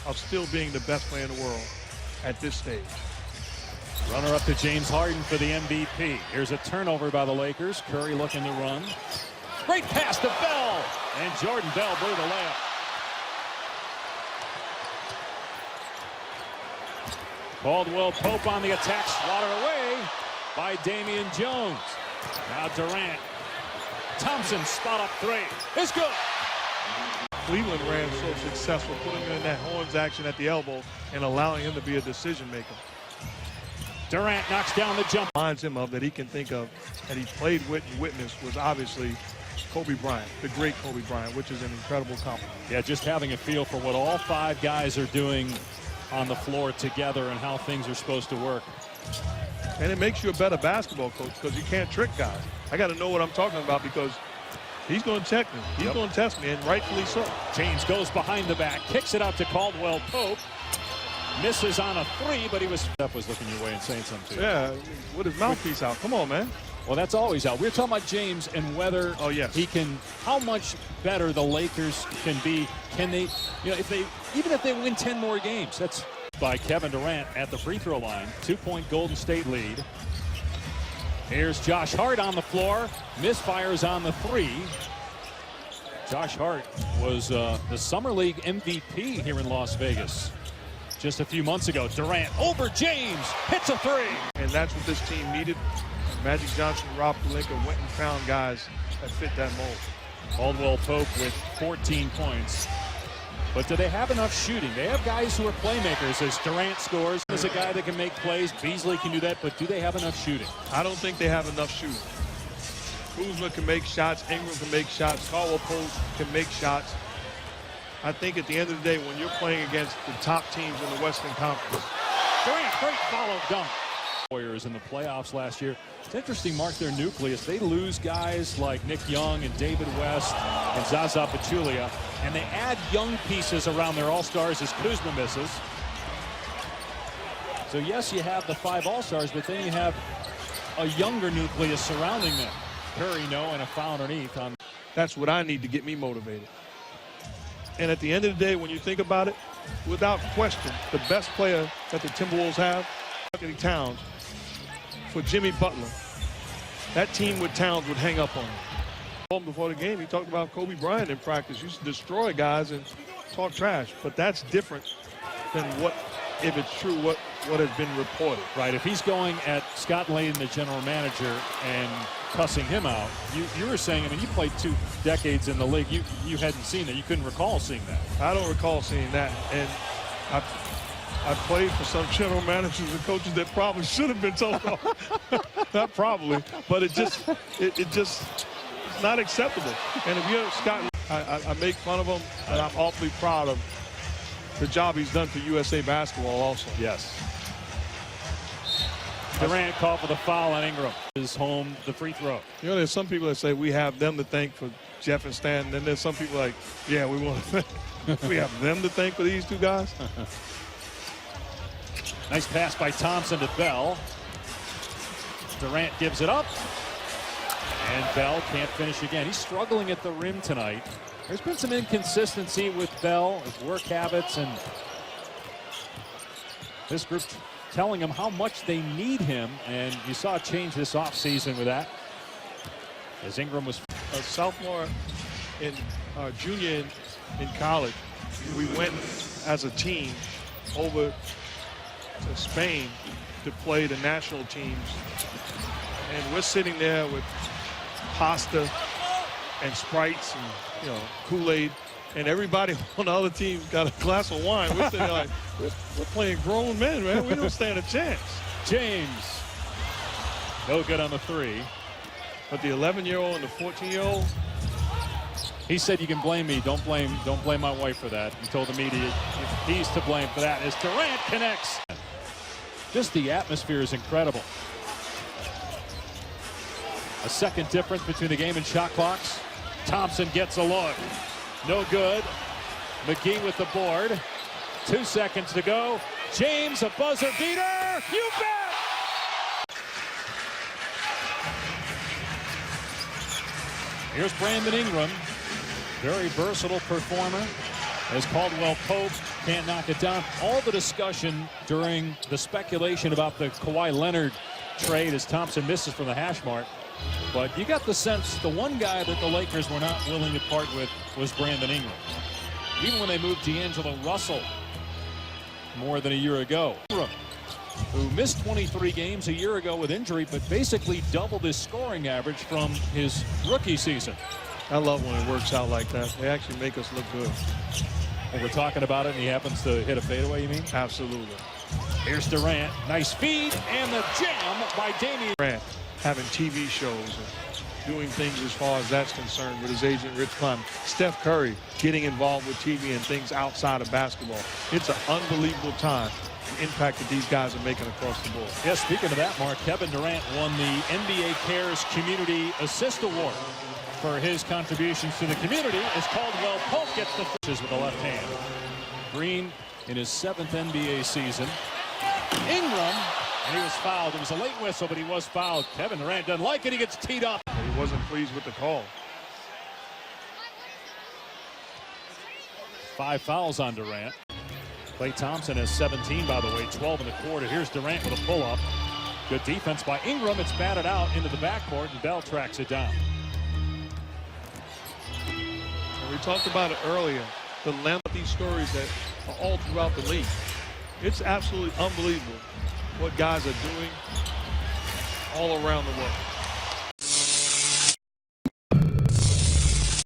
Of still being the best player in the world at this stage. Runner up to James Harden for the MVP. Here's a turnover by the Lakers. Curry looking to run. Great pass to Bell. And Jordan Bell blew the layup. Caldwell Pope on the attack, swatted away by Damian Jones. Now Durant. Thompson spot up three. It's good. Cleveland ran so successful, putting him in that horns action at the elbow and allowing him to be a decision maker. Durant knocks down the jump. Reminds him of that he can think of, that he played with and witnessed, was obviously Kobe Bryant, the great Kobe Bryant, which is an incredible compliment. Yeah, just having a feel for what all five guys are doing on the floor together and how things are supposed to work. And it makes you a better basketball coach because you can't trick guys. I got to know what I'm talking about because he's going to check me. He's going to test me, and rightfully so. James goes behind the back, kicks it out to Caldwell Pope. Misses on a three, but he was looking your way and saying something. Yeah, with his mouthpiece out. Come on, man. Well, that's always out. We're talking about James and whether he can, how much better the Lakers can be. Can they, you know, even if they win 10 more games. That's by Kevin Durant at the free throw line. 2-point Golden State lead. Here's Josh Hart on the floor. Misfires on the three. Josh Hart was the Summer League MVP here in Las Vegas just a few months ago. Durant over James, hits a three. And that's what this team needed. Magic Johnson, Rob Pelinka went and found guys that fit that mold. Caldwell Pope with 14 points. But do they have enough shooting? They have guys who are playmakers. As Durant scores, there's a guy that can make plays. Beasley can do that, but do they have enough shooting? I don't think they have enough shooting. Kuzma can make shots. Ingram can make shots. Caldwell Pope can make shots. I think at the end of the day, when you're playing against the top teams in the Western Conference. Durant, great follow dunk. Warriors in the playoffs last year. It's interesting, Mark, their nucleus. They lose guys like Nick Young and David West and Zaza Pachulia, and they add young pieces around their all-stars as Kuzma misses. So yes, you have the 5 all-stars, but then you have a younger nucleus surrounding them. Curry, no, and a foul underneath. That's what I need to get me motivated. And at the end of the day, when you think about it, without question, the best player that the Timberwolves have, Anthony Towns, for Jimmy Butler, that team with Towns would hang up on him. Before the game, he talked about Kobe Bryant in practice. He used to destroy guys and talk trash. But that's different than what, if it's true, what has been reported. Right, if he's going at Scott Layden, the general manager, and cussing him out, you were saying, I mean, you played 2 decades in the league. You hadn't seen that. You couldn't recall seeing that. I don't recall seeing that. And I played for some general managers and coaches that probably should have been told off. Not probably, but it just it's not acceptable. And if you're Scott, I make fun of him, and I'm awfully proud of the job he's done for USA basketball also. Yes. Durant called for the foul on Ingram. Is home the free throw. You know, there's some people that say we have them to thank for Jeff and Stan. And then there's some people like, yeah, we want to thank. We have them to thank for these 2 guys. Nice pass by Thompson to Bell. Durant gives it up. And Bell can't finish again. He's struggling at the rim tonight. There's been some inconsistency with Bell, his work habits, and this group telling him how much they need him. And you saw a change this offseason with that. As Ingram was a sophomore and junior in college, we went as a team over to Spain to play the national teams, and we're sitting there with pasta and Sprites and, you know, Kool-Aid, and everybody on the other team got a glass of wine. We're sitting there like, we're playing grown men, man. We don't stand a chance. James, no good on the 3. But the 11-year-old and the 14-year-old, he said, you can blame me. Don't blame my wife for that. He told the media he's to blame for that. As Durant connects. Just the atmosphere is incredible. A second difference between the game and shot clocks. Thompson gets a look. No good. McGee with the board. 2 seconds to go. James, a buzzer beater. You bet! Here's Brandon Ingram. Very versatile performer. As Caldwell Pope can't knock it down. All the discussion during the speculation about the Kawhi Leonard trade as Thompson misses from the hash mark. But you got the sense the one guy that the Lakers were not willing to part with was Brandon Ingram. Even when they moved D'Angelo Russell more than a year ago. Ingram, who missed 23 games a year ago with injury, but basically doubled his scoring average from his rookie season. I love when it works out like that. They actually make us look good. And we're talking about it, and he happens to hit a fadeaway, you mean? Absolutely. Here's Durant. Nice feed, and the jam by Damian. Durant having TV shows and doing things as far as that's concerned with his agent, Rich Kleiman. Steph Curry getting involved with TV and things outside of basketball. It's an unbelievable time. The impact that these guys are making across the board. Yeah, speaking of that, Mark, Kevin Durant won the NBA Cares Community Assist Award for his contributions to the community as Caldwell Pope gets the fishes with the left hand. Green in his 7th NBA season. Ingram, and he was fouled. It was a late whistle, but he was fouled. Kevin Durant doesn't like it. He gets teed up. He wasn't pleased with the call. 5 fouls on Durant. Klay Thompson has 17, by the way, 12 in the quarter. Here's Durant with a pull-up. Good defense by Ingram. It's batted out into the backcourt, and Bell tracks it down. And we talked about it earlier, the length of these stories that are all throughout the league. It's absolutely unbelievable what guys are doing all around the world.